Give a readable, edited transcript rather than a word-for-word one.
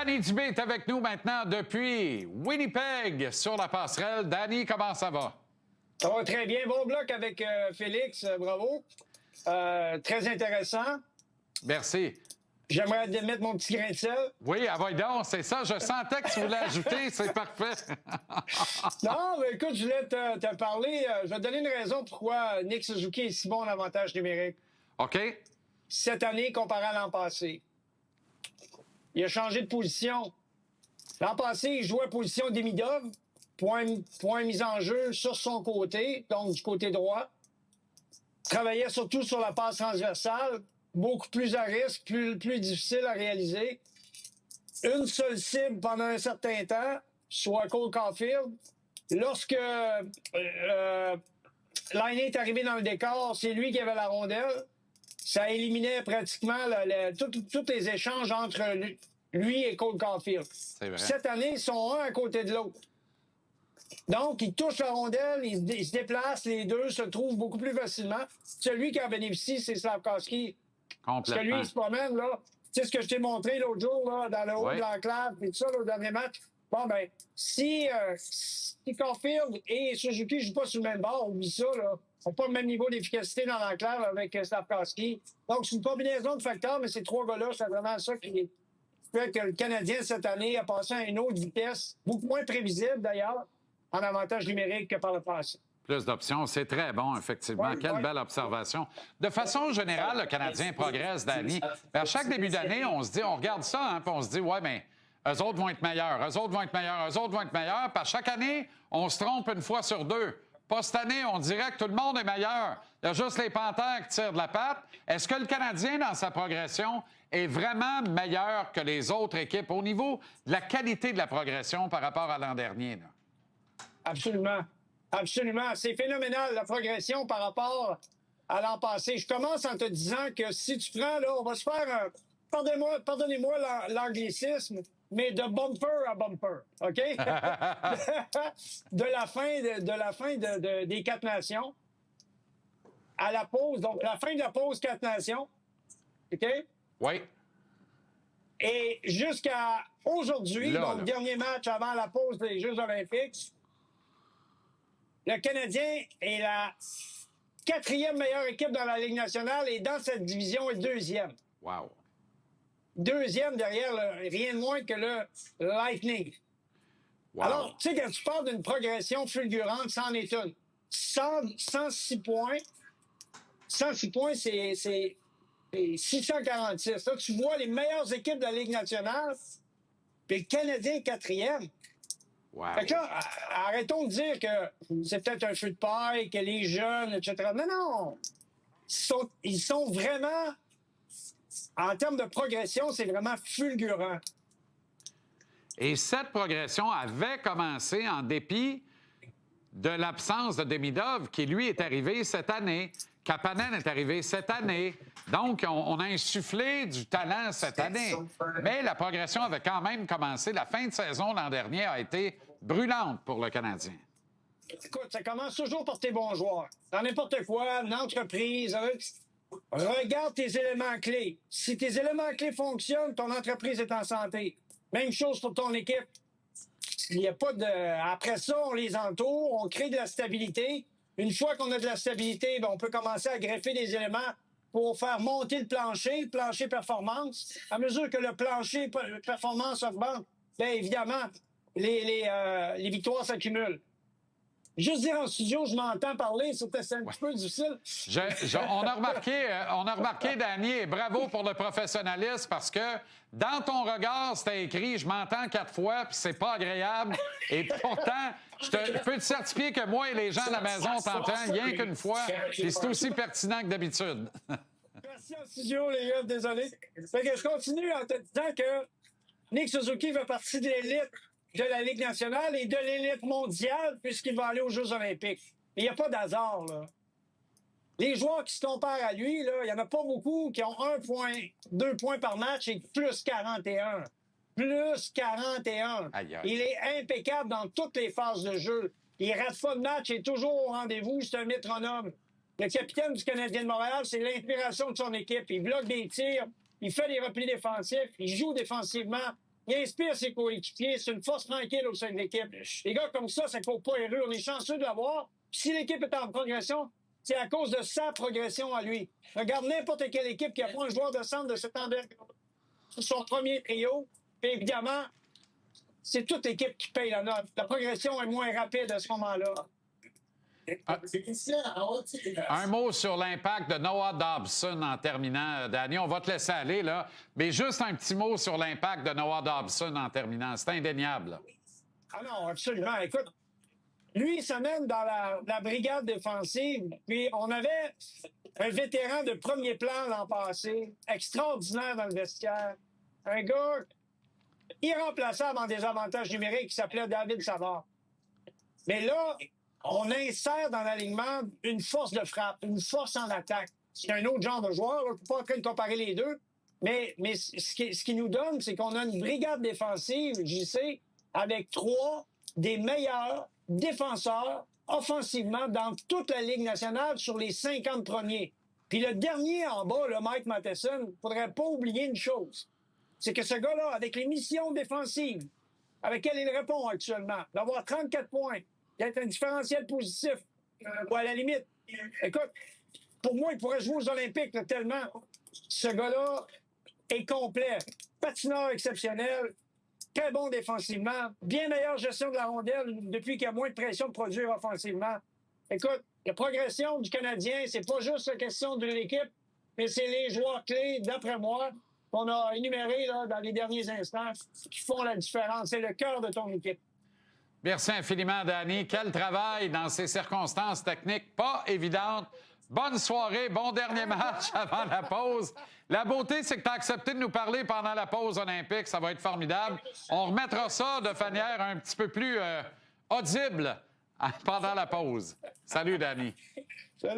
Danny Dubé est avec nous maintenant depuis Winnipeg sur la passerelle. Danny, comment ça va? Ça va très bien. Bon bloc avec Félix, bravo. Très intéressant. Merci. J'aimerais mettre mon petit grain de sel. Oui, ah, donc, c'est ça. Je sentais que tu voulais ajouter. C'est parfait. Non, mais écoute, je voulais te parler. Je vais te donner une raison pourquoi Nick Suzuki est si bon en avantage numérique. OK. Cette année, comparé à l'an passé. Il a changé de position. L'an passé, il jouait position Demidov, point mis en jeu sur son côté, donc du côté droit. Travaillait surtout sur la passe transversale, beaucoup plus à risque, plus difficile à réaliser. Une seule cible pendant un certain temps, soit Cole Caulfield. Lorsque Laine est arrivé dans le décor, c'est lui qui avait la rondelle. Ça éliminait pratiquement tous les échanges entre lui et Cole Caulfield. Cette année, ils sont un à côté de l'autre. Donc, ils touchent la rondelle, ils se déplacent, les deux se trouvent beaucoup plus facilement. Celui qui en bénéficie, c'est Slafkovský. Parce que lui, il se promène, là. Tu sais ce que je t'ai montré l'autre jour, là, dans le haut de l'enclave, et tout ça, le dernier match. Bon, ben, si Caulfield et Suzuki ne jouent pas sur le même bord, oublie ça, là. Ils n'ont pas le même niveau d'efficacité dans l'enclave avec Slafkovský. Donc, c'est une combinaison de facteurs, mais ces trois gars-là, c'est vraiment ça qui fait que le Canadien, cette année, a passé à une autre vitesse, beaucoup moins prévisible, d'ailleurs, en avantage numérique que par le passé. Plus d'options, c'est très bon, effectivement. Oui, Quelle belle observation. De façon générale, le Canadien progresse, Danny. À chaque début d'année, on se dit, on regarde ça, hein, puis on se dit, ouais, mais eux autres vont être meilleurs, eux autres vont être meilleurs, eux autres vont être meilleurs. Puis à chaque année, on se trompe une fois sur deux. Pas cette année, on dirait que tout le monde est meilleur. Il y a juste les Panthères qui tirent de la patte. Est-ce que le Canadien, dans sa progression, est vraiment meilleur que les autres équipes au niveau de la qualité de la progression par rapport à l'an dernier, là? Absolument. Absolument. C'est phénoménal, la progression par rapport à l'an passé. Je commence en te disant que si tu prends, là, on va se faire un... Pardonnez-moi l'anglicisme, mais de bumper à bumper, OK? de la fin des Quatre Nations à la pause. Donc, la fin de la pause Quatre Nations, OK? Oui. Et jusqu'à aujourd'hui, donc, là. dernier match avant la pause des Jeux olympiques, le Canadien est la quatrième meilleure équipe dans la Ligue nationale et dans cette division est deuxième. Wow. Deuxième derrière rien de moins que le Lightning. Wow. Alors, tu sais, quand tu parles d'une progression fulgurante, c'en est une. 106 points. 106 points, c'est 646. Là, tu vois les meilleures équipes de la Ligue nationale, puis le Canadien est quatrième. Wow. Fait que là, arrêtons de dire que c'est peut-être un feu de paille, que les jeunes, etc. Non. Ils sont vraiment, en termes de progression, c'est vraiment fulgurant. Et cette progression avait commencé en dépit de l'absence de Demidov, qui, lui, est arrivé cette année. Kapanen est arrivé cette année. Donc, on a insufflé du talent cette année. Mais la progression avait quand même commencé. La fin de saison l'an dernier a été brûlante pour le Canadien. Écoute, ça commence toujours par tes bons joueurs. Dans n'importe quoi, une entreprise, regarde tes éléments clés. Si tes éléments clés fonctionnent, ton entreprise est en santé. Même chose pour ton équipe. Il n'y a pas de... Après ça, on les entoure, on crée de la stabilité. Une fois qu'on a de la stabilité, ben, on peut commencer à greffer des éléments pour faire monter le plancher performance. À mesure que le plancher performance augmente, bien évidemment, les victoires s'accumulent. Juste dire en studio, je m'entends parler, c'est un petit peu difficile. On a remarqué, Danny, et bravo pour le professionnalisme, parce que dans ton regard, c'était écrit « Je m'entends 4 fois, puis c'est pas agréable. » Et pourtant, je peux te certifier que moi et les gens à la maison, on t'entend rien qu'une fois, puis c'est aussi pertinent que d'habitude. Merci en studio, les gars, désolé. Fait que je continue en te disant que Nick Suzuki fait partie de l'élite de la Ligue nationale et de l'élite mondiale puisqu'il va aller aux Jeux olympiques. Il n'y a pas d'hasard, là. Les joueurs qui se comparent à lui, là, il n'y en a pas beaucoup qui ont 1 point, 2 points par match et plus 41. Plus 41. Aïe, aïe. Il est impeccable dans toutes les phases de jeu. Il rate pas de match, il est toujours au rendez-vous, c'est un métronome. Le capitaine du Canadien de Montréal, c'est l'inspiration de son équipe. Il bloque des tirs, il fait des replis défensifs, il joue défensivement. Il inspire ses coéquipiers. C'est une force tranquille au sein de l'équipe. Les gars comme ça ne court pas erreur. On est chanceux de l'avoir. Si l'équipe est en progression, c'est à cause de sa progression à lui. Regarde n'importe quelle équipe qui a pas un joueur de centre de cette envergure. C'est son premier trio. Puis évidemment, c'est toute l'équipe qui paye la note. La progression est moins rapide à ce moment-là. Un mot sur l'impact de Noah Dobson en terminant, Danny. On va te laisser aller, là. Mais juste un petit mot sur l'impact de Noah Dobson en terminant. C'est indéniable. Ah non, absolument. Écoute, lui, il s'amène dans la brigade défensive. Puis on avait un vétéran de premier plan l'an passé, extraordinaire dans le vestiaire. Un gars irremplaçable en désavantage numérique qui s'appelait David Savard. Mais là, on insère dans l'alignement une force de frappe, une force en attaque. C'est un autre genre de joueur. Je ne peux pas en train de comparer les deux. Mais ce qui nous donne, c'est qu'on a une brigade défensive, JC, avec 3 des meilleurs défenseurs offensivement dans toute la Ligue nationale sur les 50 premiers. Puis le dernier en bas, le Mike Matheson, il ne faudrait pas oublier une chose. C'est que ce gars-là, avec les missions défensives avec lesquelles il répond actuellement, d'avoir 34 points, d'être un différentiel positif, ou à la limite. Écoute, pour moi, il pourrait jouer aux Olympiques là, tellement. Ce gars-là est complet. Patineur exceptionnel, très bon défensivement, bien meilleure gestion de la rondelle depuis qu'il y a moins de pression de produire offensivement. Écoute, la progression du Canadien, c'est pas juste la question de l'équipe, mais c'est les joueurs clés, d'après moi, qu'on a énumérés là, dans les derniers instants, qui font la différence. C'est le cœur de ton équipe. Merci infiniment, Danny. Quel travail dans ces circonstances techniques pas évidentes. Bonne soirée, bon dernier match avant la pause. La beauté, c'est que tu as accepté de nous parler pendant la pause olympique. Ça va être formidable. On remettra ça de manière un petit peu plus audible pendant la pause. Salut, Danny. Salut.